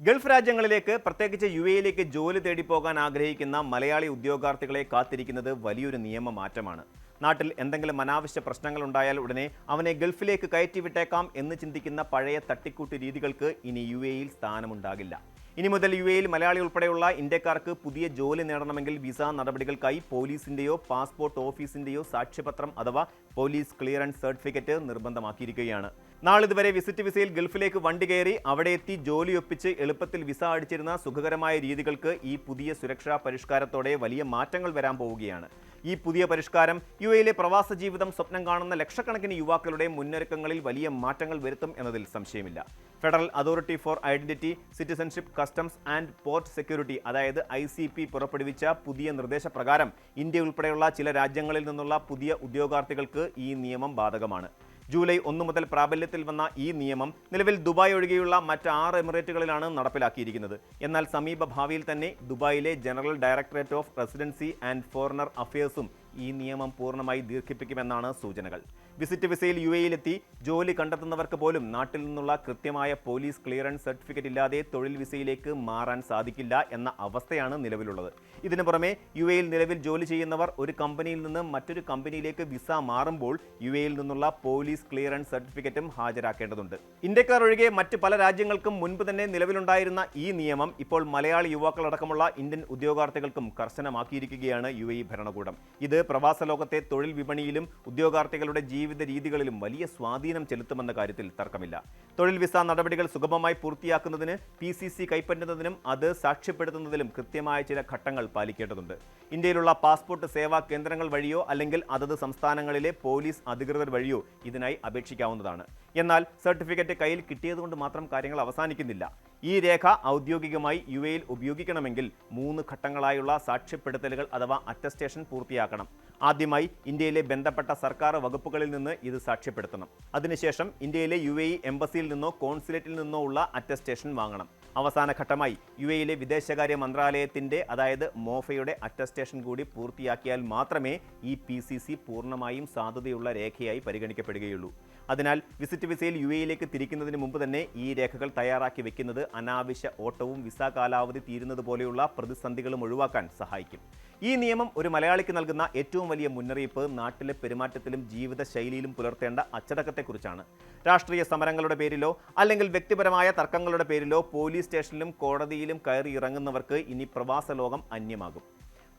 Gulf രാജ്യങ്ങളിലേക്ക് പ്രത്യേകിച്ച് യുഎഇയിലേക്ക് ജോലി തേടി പോകാൻ ആഗ്രഹിക്കുന്ന മലയാളി ഉദ്യോഗാർത്ഥികളെ കാത്തിരിക്കുന്നത് വലിയൊരു നിയമ മാറ്റമാണ്. നാട്ടിൽ എന്തെങ്കിലും അനാവശ്യ പ്രശ്നങ്ങൾ ഉണ്ടായാൽ ഉടനെ അവനെ ഗൾഫിലേക്ക് കയറ്റിവിട്ടേക്കാം എന്ന് ചിന്തിക്കുന്ന പഴയ തട്ടിക്കൂട്ട് രീതികൾക്ക് ഇനി യുഎഇയിൽ സ്ഥാനമുണ്ടാകില്ല. ഇനി മുതൽ യുഎഇയിൽ മലയാളി ഉൾപ്പെടെയുള്ള ഇന്ത്യക്കാർക്ക് പുതിയ ജോലി നേടണമെങ്കിൽ വിസ നടപടികൾക്കായി പോലീസിന്റെയോ പാസ്പോർട്ട് ഓഫീസിന്റെയോ സാക്ഷ്യപത്രം അഥവാ പോലീസ് ക്ലിയറൻസ് സർട്ടിഫിക്കറ്റ് നിർബന്ധമാക്കിയിരിക്കുകയാണ്. നാളിതുവരെ വിസിറ്റ് വിസയിൽ ഗൾഫിലേക്ക് വണ്ടി കയറി അവിടെ എത്തി ജോലി ഒപ്പിച്ച് എളുപ്പത്തിൽ വിസ അടിച്ചിരുന്ന സുഖകരമായ രീതികൾക്ക് ഈ പുതിയ സുരക്ഷാ പരിഷ്കാരത്തോടെ വലിയ മാറ്റങ്ങൾ വരാൻ പോവുകയാണ്. ഈ പുതിയ പരിഷ്കാരം യുഎഇയിലെ പ്രവാസ ജീവിതം സ്വപ്നം കാണുന്ന ലക്ഷക്കണക്കിന് യുവാക്കളുടെ മുന്നൊരുക്കങ്ങളിൽ വലിയ മാറ്റങ്ങൾ വരുത്തും എന്നതിൽ സംശയമില്ല. Federal authority four identity, citizenship, customs and port security അതായത് ICP പുറപ്പെടുവിച്ച പുതിയ നിർദ്ദേശപ്രകാരം ഇന്ത്യ ഉൾപ്പെടെയുള്ള ചില രാജ്യങ്ങളിൽ നിന്നുള്ള പുതിയ ഉദ്യോഗാർത്ഥികൾക്ക് ഈ നിയമം ബാധകമാണ്. ജൂലൈ 1 മുതൽ പ്രാബല്യത്തിൽ വന്ന ഈ നിയമം നിലവിൽ ദുബായ് ഒഴികെയുള്ള മറ്റ് 6 എമിറേറ്റുകളിലാണ് നടപ്പിലാക്കിയിരിക്കുന്നത്. എന്നാൽ സമീപ ഭാവിയിൽ തന്നെ ദുബായിലെ General Directorate of Residency and Foreigner അഫയേഴ്സും ഈ നിയമം പൂർണ്ണമായി ദീർഘിപ്പിക്കുമെന്നാണ് സൂചനകൾ. വിസിറ്റ് വിസയിൽ യുഎഇയിലെത്തി ജോലി കണ്ടെത്തുന്നവർക്ക് പോലും നാട്ടിൽ നിന്നുള്ള കൃത്യമായ പോലീസ് ക്ലിയറൻസ് സർട്ടിഫിക്കറ്റ് ഇല്ലാതെ തൊഴിൽ വിസയിലേക്ക് മാറാൻ സാധിക്കില്ല എന്ന അവസ്ഥയാണ് നിലവിലുള്ളത്. ഇതിനു പുറമെ യുഎഇയിൽ നിലവിൽ ജോലി ചെയ്യുന്നവർ ഒരു കമ്പനിയിൽ നിന്ന് മറ്റൊരു കമ്പനിയിലേക്ക് വിസ മാറുമ്പോൾ യുഎഇയിൽ നിന്നുള്ള പോലീസ് ക്ലിയറൻസ് സർട്ടിഫിക്കറ്റും ഹാജരാക്കേണ്ടതുണ്ട്. ഇന്ത്യക്കാർ ഒഴികെ മറ്റ് പല രാജ്യങ്ങൾക്കും മുൻപ് തന്നെ നിലവിലുണ്ടായിരുന്ന ഈ നിയമം ഇപ്പോൾ മലയാളി യുവാക്കളടക്കമുള്ള ഇന്ത്യൻ ഉദ്യോഗാർത്ഥികൾക്കും കർശനമാക്കിയിരിക്കുകയാണ് യുഎഇ ഭരണകൂടം. ഇത് പ്രവാസ ലോകത്തെ തൊഴിൽ വിപണിയിലും ഉദ്യോഗാർത്ഥികളുടെ ജീവിത രീതികളിലും വലിയ സ്വാധീനം ചെലുത്തുമെന്ന കാര്യത്തിൽ തർക്കമില്ല. തൊഴിൽ വിസ നടപടികൾ സുഗമമായി പൂർത്തിയാക്കുന്നതിന് PCC കൈപ്പറ്റുന്നതിനും അത് സാക്ഷ്യപ്പെടുത്തുന്നതിലും കൃത്യമായ ചില ഘട്ടങ്ങൾ പാലിക്കേണ്ടതുണ്ട്. ഇന്ത്യയിലുള്ള പാസ്പോർട്ട് സേവാ കേന്ദ്രങ്ങൾ വഴിയോ അല്ലെങ്കിൽ അതത് സംസ്ഥാനങ്ങളിലെ പോലീസ് അധികൃതർ വഴിയോ ഇതിനായി അപേക്ഷിക്കാവുന്നതാണ്. എന്നാൽ സർട്ടിഫിക്കറ്റ് കയ്യിൽ കിട്ടിയതുകൊണ്ട് മാത്രം കാര്യങ്ങൾ അവസാനിക്കുന്നില്ല. ഈ രേഖ ഔദ്യോഗികമായി യുഎഇയിൽ ഉപയോഗിക്കണമെങ്കിൽ 3 ഘട്ടങ്ങളായുള്ള സാക്ഷ്യപ്പെടുത്തലുകൾ അഥവാ അറ്റസ്റ്റേഷൻ പൂർത്തിയാക്കണം. ആദ്യമായി ഇന്ത്യയിലെ ബന്ധപ്പെട്ട സർക്കാർ വകുപ്പുകളിൽ നിന്ന് ഇത് സാക്ഷ്യപ്പെടുത്തണം. അതിനുശേഷം ഇന്ത്യയിലെ യുഎഇ എംബസിയിൽ നിന്നോ കോൺസുലേറ്റിൽ നിന്നോ ഉള്ള അറ്റസ്റ്റേഷൻ വാങ്ങണം. അവസാന ഘട്ടമായി യുഎഇയിലെ വിദേശകാര്യ മന്ത്രാലയത്തിന്റെ അതായത് മോഫയുടെ അറ്റസ്റ്റേഷൻ കൂടി പൂർത്തിയാക്കിയാൽ മാത്രമേ ഈ PCC പൂർണ്ണമായും സാധുതയുള്ള രേഖയായി പരിഗണിക്കപ്പെടുകയുള്ളൂ. അതിനാൽ വിസിറ്റ് വിസയിൽ യുഎഇയിലേക്ക് തിരിക്കുന്നതിന് മുമ്പ് തന്നെ ഈ രേഖകൾ തയ്യാറാക്കി വെക്കുന്നത് അനാവശ്യ ഓട്ടവും വിസ കാലാവധി തീരുന്നത് പോലെയുള്ള പ്രതിസന്ധികളും ഒഴിവാക്കാൻ സഹായിക്കും. ഈ നിയമം ഒരു മലയാളിക്ക് നൽകുന്ന ഏറ്റവും വലിയ മുന്നറിയിപ്പ് നാട്ടിലെ പെരുമാറ്റത്തിലും ജീവിതശൈലിയിലും പുലർത്തേണ്ട അച്ചടക്കത്തെക്കുറിച്ചാണ്. രാഷ്ട്രീയ സമരങ്ങളുടെ പേരിലോ അല്ലെങ്കിൽ വ്യക്തിപരമായ തർക്കങ്ങളുടെ പേരിലോ പോലീസ് സ്റ്റേഷനിലും കോടതിയിലും കയറി ഇറങ്ങുന്നവർക്ക് ഇനി പ്രവാസ ലോകം അന്യമാകും.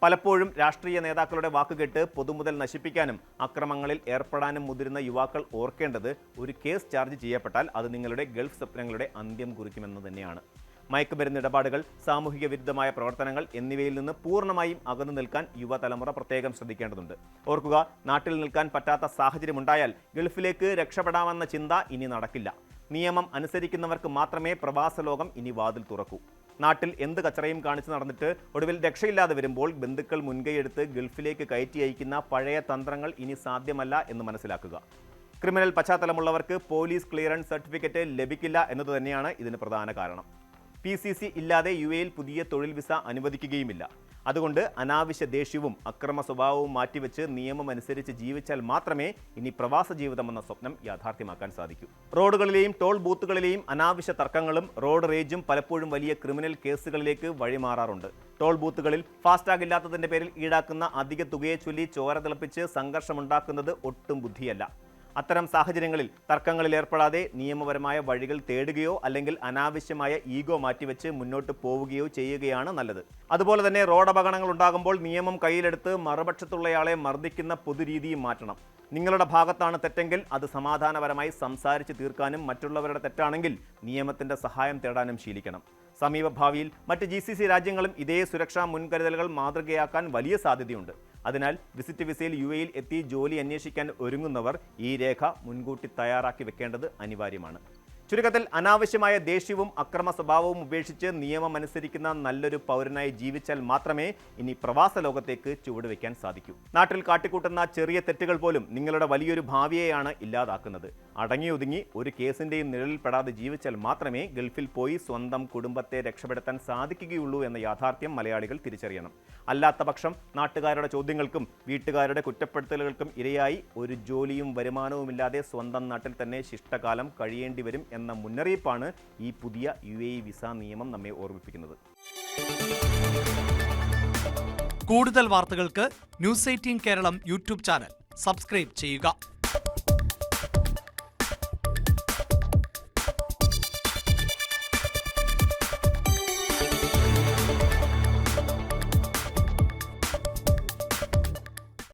പലപ്പോഴും രാഷ്ട്രീയ നേതാക്കളുടെ വാക്കുകേട്ട് പൊതുമുതൽ നശിപ്പിക്കാനും അക്രമങ്ങളിൽ ഏർപ്പെടാനും മുതിരുന്ന യുവാക്കൾ ഓർക്കേണ്ടത് ഒരു കേസ് ചാർജ് ചെയ്യപ്പെട്ടാൽ അത് നിങ്ങളുടെ ഗൾഫ് സ്വപ്നങ്ങളുടെ അന്ത്യം കുറിക്കുമെന്ന് തന്നെയാണ്. മയക്കുമരുന്ന് ഇടപാടുകൾ, സാമൂഹിക വിരുദ്ധമായ പ്രവർത്തനങ്ങൾ എന്നിവയിൽ നിന്ന് പൂർണ്ണമായും അകന്നു നിൽക്കാൻ യുവതലമുറ പ്രത്യേകം ശ്രദ്ധിക്കേണ്ടതുണ്ട്. ഓർക്കുക, നാട്ടിൽ നിൽക്കാൻ പറ്റാത്ത സാഹചര്യമുണ്ടായാൽ ഗൾഫിലേക്ക് രക്ഷപ്പെടാമെന്ന ചിന്ത ഇനി നടക്കില്ല. നിയമം അനുസരിക്കുന്നവർക്ക് മാത്രമേ പ്രവാസ ലോകം ഇനി വാതിൽ തുറക്കൂ. നാട്ടിൽ എന്ത് കച്ചറയും കാണിച്ചു നടന്നിട്ട് ഒടുവിൽ രക്ഷയില്ലാതെ വരുമ്പോൾ ബന്ധുക്കൾ മുൻകൈയെടുത്ത് ഗൾഫിലേക്ക് കയറ്റി അയക്കുന്ന പഴയ തന്ത്രങ്ങൾ ഇനി സാധ്യമല്ല എന്ന് മനസ്സിലാക്കുക. ക്രിമിനൽ പശ്ചാത്തലമുള്ളവർക്ക് പോലീസ് ക്ലിയറൻസ് സർട്ടിഫിക്കറ്റ് ലഭിക്കില്ല എന്നത് തന്നെയാണ് ഇതിന് പ്രധാന കാരണം. PCC ഇല്ലാതെ യുഎഇയിൽ പുതിയ തൊഴിൽ വിസ അനുവദിക്കുകയുമില്ല. അതുകൊണ്ട് അനാവശ്യ ദേഷ്യവും അക്രമ സ്വഭാവവും മാറ്റിവെച്ച് നിയമം അനുസരിച്ച് ജീവിച്ചാൽ മാത്രമേ ഇനി പ്രവാസ ജീവിതമെന്ന സ്വപ്നം യാഥാർത്ഥ്യമാക്കാൻ സാധിക്കൂ. റോഡുകളിലെയും ടോൾ ബൂത്തുകളിലെയും അനാവശ്യ തർക്കങ്ങളും റോഡ് റേജും പലപ്പോഴും വലിയ ക്രിമിനൽ കേസുകളിലേക്ക് വഴിമാറാറുണ്ട്. ടോൾ ബൂത്തുകളിൽ ഫാസ്ടാഗ് ഇല്ലാത്തതിന്റെ പേരിൽ ഈടാക്കുന്ന അധിക തുകയെ ചൊല്ലി ചോര തിളപ്പിച്ച് സംഘർഷമുണ്ടാക്കുന്നത് ഒട്ടും ബുദ്ധിയല്ല. അത്തരം സാഹചര്യങ്ങളിൽ തർക്കങ്ങളിൽ ഏർപ്പെടാതെ നിയമപരമായ വഴികൾ തേടുകയോ അല്ലെങ്കിൽ അനാവശ്യമായ ഈഗോ മാറ്റിവെച്ച് മുന്നോട്ട് പോവുകയോ ചെയ്യുകയാണ് നല്ലത്. അതുപോലെ തന്നെ റോഡ് അപകടങ്ങൾ ഉണ്ടാകുമ്പോൾ നിയമം കയ്യിലെടുത്ത് മറുപക്ഷത്തുള്ളയാളെ മർദ്ദിക്കുന്ന പൊതുരീതിയും മാറ്റണം. നിങ്ങളുടെ ഭാഗത്താണ് തെറ്റെങ്കിൽ അത് സമാധാനപരമായി സംസാരിച്ച് തീർക്കാനും മറ്റുള്ളവരുടെ തെറ്റാണെങ്കിൽ നിയമത്തിന്റെ സഹായം തേടാനും ശീലിക്കണം. സമീപ ഭാവിയിൽ മറ്റ് GCC രാജ്യങ്ങളും ഇതേ സുരക്ഷാ മുൻകരുതലുകൾ മാതൃകയാക്കാൻ വലിയ സാധ്യതയുണ്ട്. അതിനാൽ വിസിറ്റ് വിസയിൽ യുഎഇയിൽ എത്തി ജോലി അന്വേഷിക്കാൻ ഒരുങ്ങുന്നവർ ഈ രേഖ മുൻകൂട്ടി തയ്യാറാക്കി വെക്കേണ്ടത് അനിവാര്യമാണ്. ചുരുക്കത്തിൽ അനാവശ്യമായ ദേഷ്യവും അക്രമ സ്വഭാവവും ഉപേക്ഷിച്ച് നിയമം അനുസരിക്കുന്ന നല്ലൊരു പൗരനായി ജീവിച്ചാൽ മാത്രമേ ഇനി പ്രവാസ ലോകത്തേക്ക് ചുവടുവെക്കാൻ സാധിക്കൂ. നാട്ടിൽ കാട്ടിക്കൂട്ടുന്ന ചെറിയ തെറ്റുകൾ പോലും നിങ്ങളുടെ വലിയൊരു ഭാവിയെയാണ് ഇല്ലാതാക്കുന്നത്. അടങ്ങിയൊതുങ്ങി ഒരു കേസിന്റെയും നിഴലിൽപ്പെടാതെ ജീവിച്ചാൽ മാത്രമേ ഗൾഫിൽ പോയി സ്വന്തം കുടുംബത്തെ രക്ഷപ്പെടുത്താൻ സാധിക്കുകയുള്ളൂ എന്ന യാഥാർത്ഥ്യം മലയാളികൾ തിരിച്ചറിയണം. അല്ലാത്ത പക്ഷം നാട്ടുകാരുടെ ചോദ്യങ്ങൾക്കും വീട്ടുകാരുടെ കുറ്റപ്പെടുത്തലുകൾക്കും ഇരയായി ഒരു ജോലിയും വരുമാനവുമില്ലാതെ സ്വന്തം നാട്ടിൽ തന്നെ ശിഷ്ടകാലം കഴിയേണ്ടി വരും എന്ന മുന്നറിയിപ്പാണ് ഈ പുതിയ UAE വിസ നിയമം നമ്മെ ഓർമ്മിപ്പിക്കുന്നത്. കൂടുതൽ വാർത്തകൾക്ക് news 18 Keralam YouTube channel subscribe ചെയ്യുക.